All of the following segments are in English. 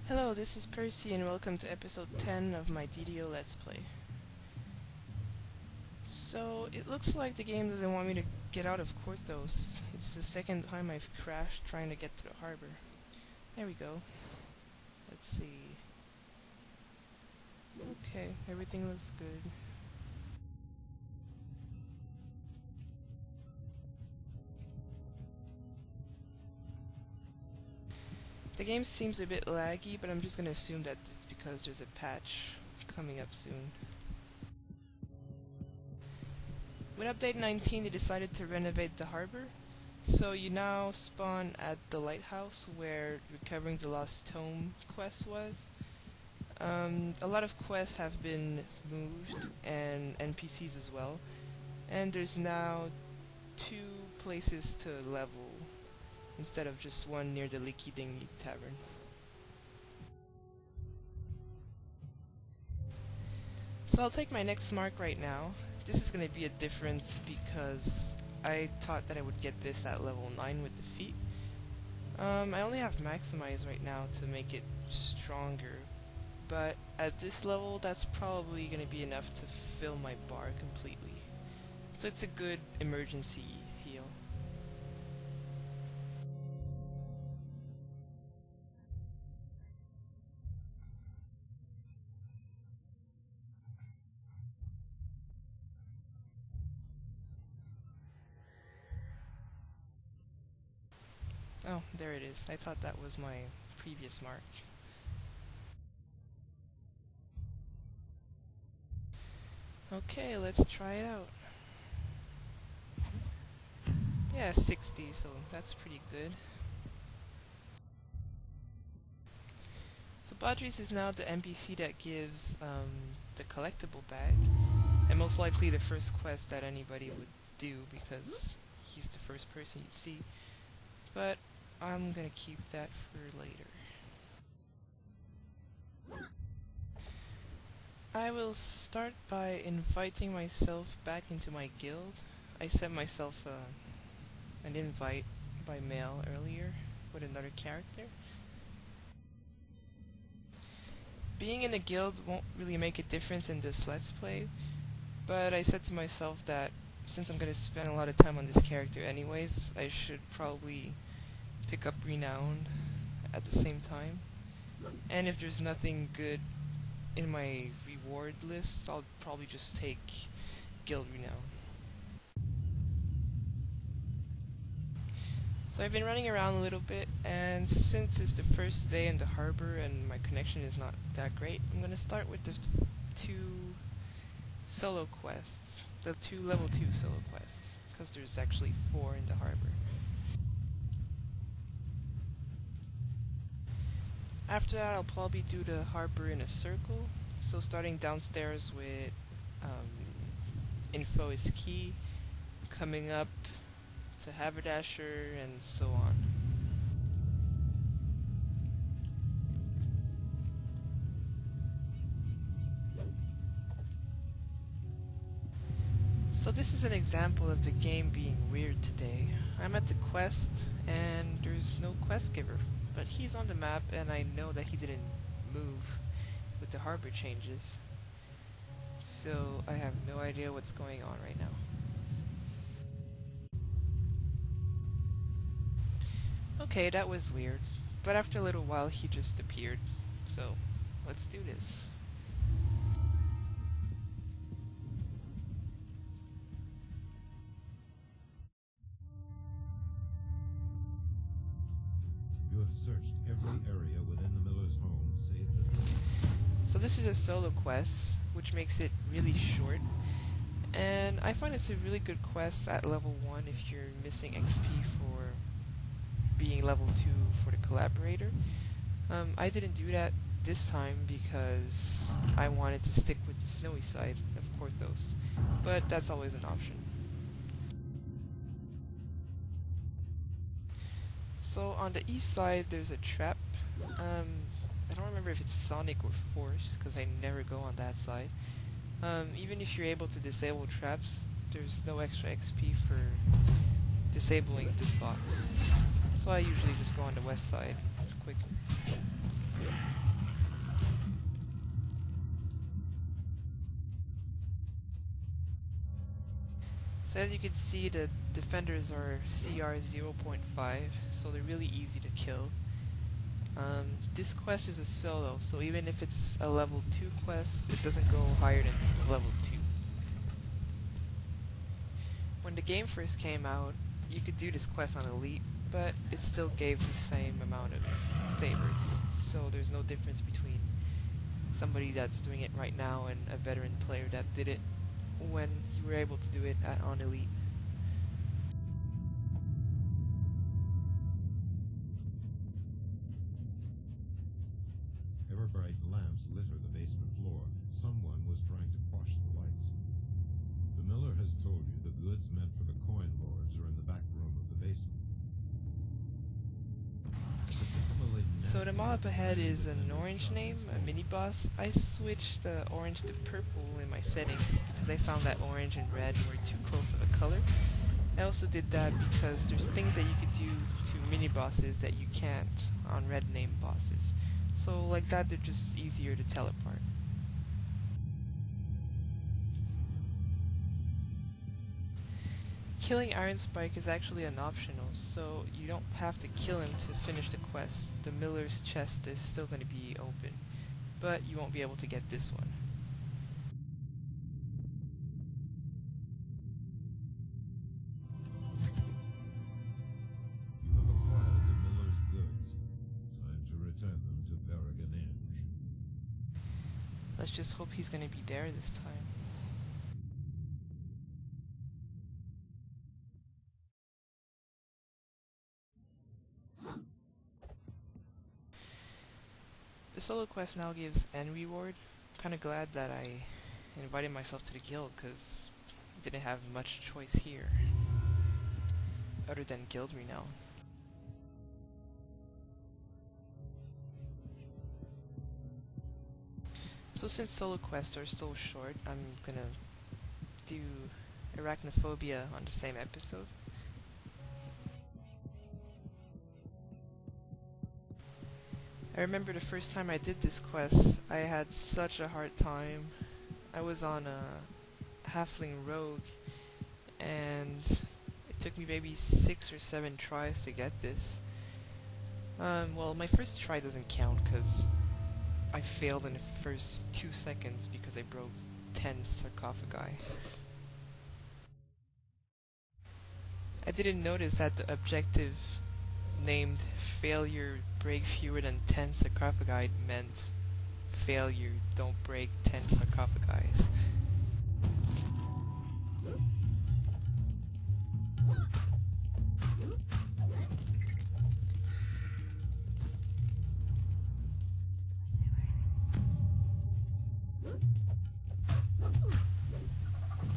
Hello, this is Percy and welcome to episode 10 of my DDO Let's Play. So, it looks like the game doesn't want me to get out of Korthos. It's the second time I've crashed trying to get to the harbor. There we go. Let's see. Okay, everything looks good. The game seems a bit laggy, but I'm just gonna assume that it's because there's a patch coming up soon. With update 19, they decided to renovate the harbor, so you now spawn at the lighthouse where recovering the lost tome quest was. A lot of quests have been moved, and NPCs as well, and there's now 2 places to level instead of just one near the Leaky Dinghy Tavern. So I'll take my next mark right now. This is going to be a difference because I thought that I would get this at level 9 with the feat. I only have maximize right now to make it stronger, but at this level that's probably going to be enough to fill my bar completely. So it's a good emergency heal. Oh, there it is. I thought that was my previous mark. Okay, let's try it out. Yeah, 60, so that's pretty good. So Badris is now the NPC that gives the collectible bag, and most likely the first quest that anybody would do because he's the first person you see. But I'm gonna keep that for later. I will start by inviting myself back into my guild. I sent myself an invite by mail earlier with another character. Being in a guild won't really make a difference in this Let's Play, but I said to myself that since I'm gonna spend a lot of time on this character anyways, I should probably pick up Renown at the same time. And if there's nothing good in my reward list, I'll probably just take Guild Renown. So I've been running around a little bit, and since it's the first day in the harbor and my connection is not that great, I'm gonna start with the 2 solo quests. The 2 level 2 solo quests, because there's actually 4 in the harbor. After that, I'll probably do the harbor in a circle. So starting downstairs with info is key, coming up to Haberdasher, and so on. So this is an example of the game being weird today. I'm at the quest, and there's no quest giver. But he's on the map, and I know that he didn't move with the harbor changes. So I have no idea what's going on right now. Okay, that was weird. But after a little while, he just appeared. So let's do this. You have searched every area within the miller's home, save the... So this is a solo quest, which makes it really short. And I find it's a really good quest at level 1 if you're missing XP for being level 2 for the collaborator. I didn't do that this time because I wanted to stick with the snowy side of Korthos, but that's always an option. So on the east side there's a trap. I don't remember if it's Sonic or Force because I never go on that side. Even if you're able to disable traps, there's no extra XP for disabling this box. So I usually just go on the west side. It's quicker. So as you can see, the defenders are CR 0.5, so they're really easy to kill. This quest is a solo, so even if it's a level 2 quest, it doesn't go higher than level 2. When the game first came out, you could do this quest on Elite, but it still gave the same amount of favors, so there's no difference between somebody that's doing it right now and a veteran player that did it when you were able to do it on Elite. Ever-bright lamps litter the basement floor. Someone was trying to quash the lights. The miller has told you the goods meant for the coin lords are in the back room of the basement. So the mob ahead is an orange name, a mini-boss. I switched the orange to purple in my settings because I found that orange and red were too close of a color. I also did that because there's things that you could do to mini-bosses that you can't on red name bosses. So like that, they're just easier to tell apart. Killing Iron Spike is actually an optional, so you don't have to kill him to finish the quest. The miller's chest is still going to be open, but you won't be able to get this one. You have acquired the miller's goods. Time to return them to Berrigan Enge. Let's just hope he's going to be there this time. The solo quest now gives N reward. I'm kinda glad that I invited myself to the guild because I didn't have much choice here other than guild renown. So since solo quests are so short, I'm gonna do Arachnophobia on the same episode. I remember the first time I did this quest, I had such a hard time. I was on a halfling rogue, and it took me maybe 6 or 7 tries to get this. Well, my first try doesn't count because I failed in the first 2 seconds because I broke 10 sarcophagi. I didn't notice that the objective named failure break fewer than 10 sarcophagi meant failure don't break 10 sarcophagi.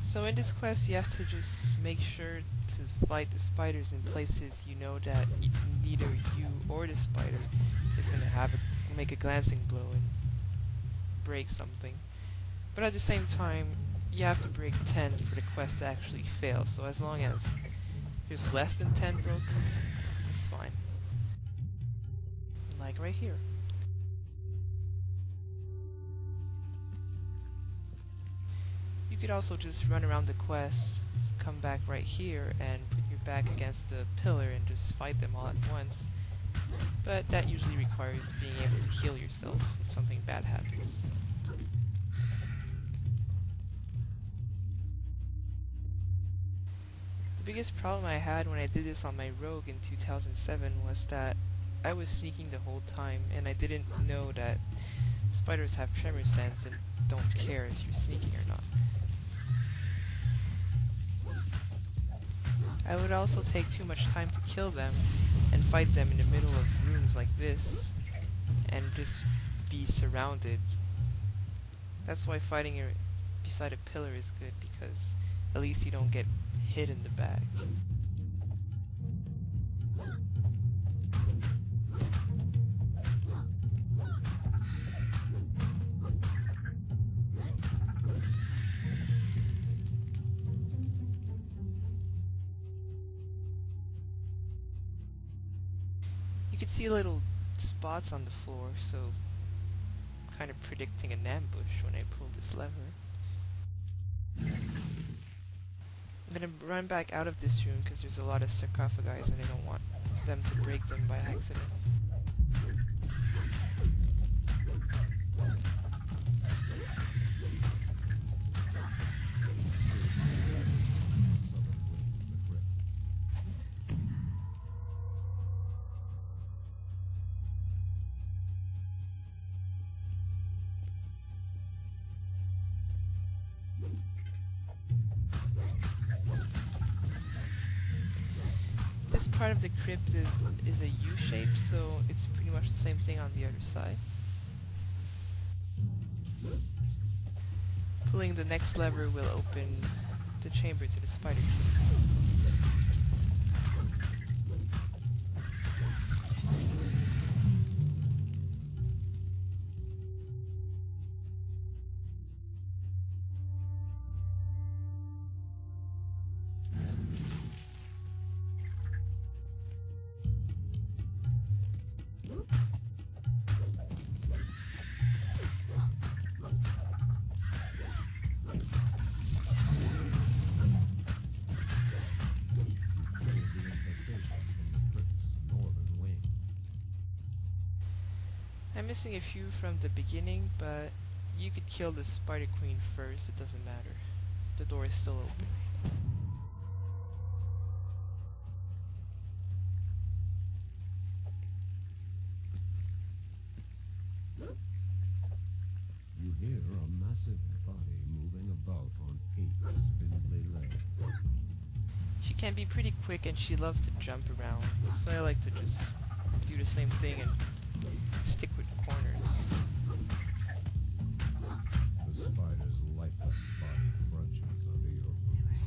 So in this quest you have to just make sure to fight the spiders in places you know that neither you or the spider is going to make a glancing blow and break something. But at the same time, you have to break 10 for the quest to actually fail, so as long as there's less than 10 broken, it's fine. Like right here. You could also just run around the quest, come back right here, and put your back against the pillar and just fight them all at once. But that usually requires being able to heal yourself if something bad happens. The biggest problem I had when I did this on my rogue in 2007 was that I was sneaking the whole time, and I didn't know that spiders have tremor sense and don't care if you're sneaking or not. I would also take too much time to kill them and fight them in the middle of rooms like this and just be surrounded. That's why fighting beside a pillar is good, because at least you don't get hit in the back. You can see a little spots on the floor, so kind of predicting an ambush when I pull this lever. I'm gonna run back out of this room because there's a lot of sarcophagi and I don't want them to break them by accident. This part of the crypt is a U-shape, so it's pretty much the same thing on the other side. Pulling the next lever will open the chamber to the spider queen. I'm missing a few from the beginning, but you could kill the spider queen first, it doesn't matter. The door is still open. You hear a massive body moving about on 8 spindly legs. She can be pretty quick and she loves to jump around, so I like to just do the same thing and stick with corners. The spider's lifeless body crunches under your boots.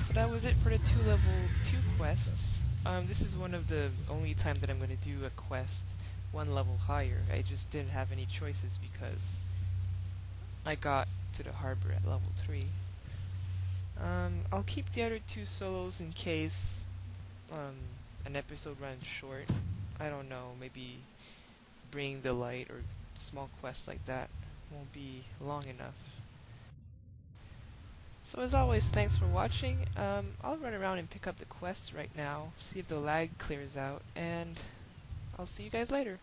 So that was it for the level 2 quests. This is one of the only time that I'm going to do a quest one level higher. I just didn't have any choices because I got to the harbor at level 3. I'll keep the other 2 solos in case an episode runs short. I don't know, maybe bring the light or small quests like that won't be long enough. So as always, thanks for watching. I'll run around and pick up the quests right now, see if the lag clears out, and I'll see you guys later.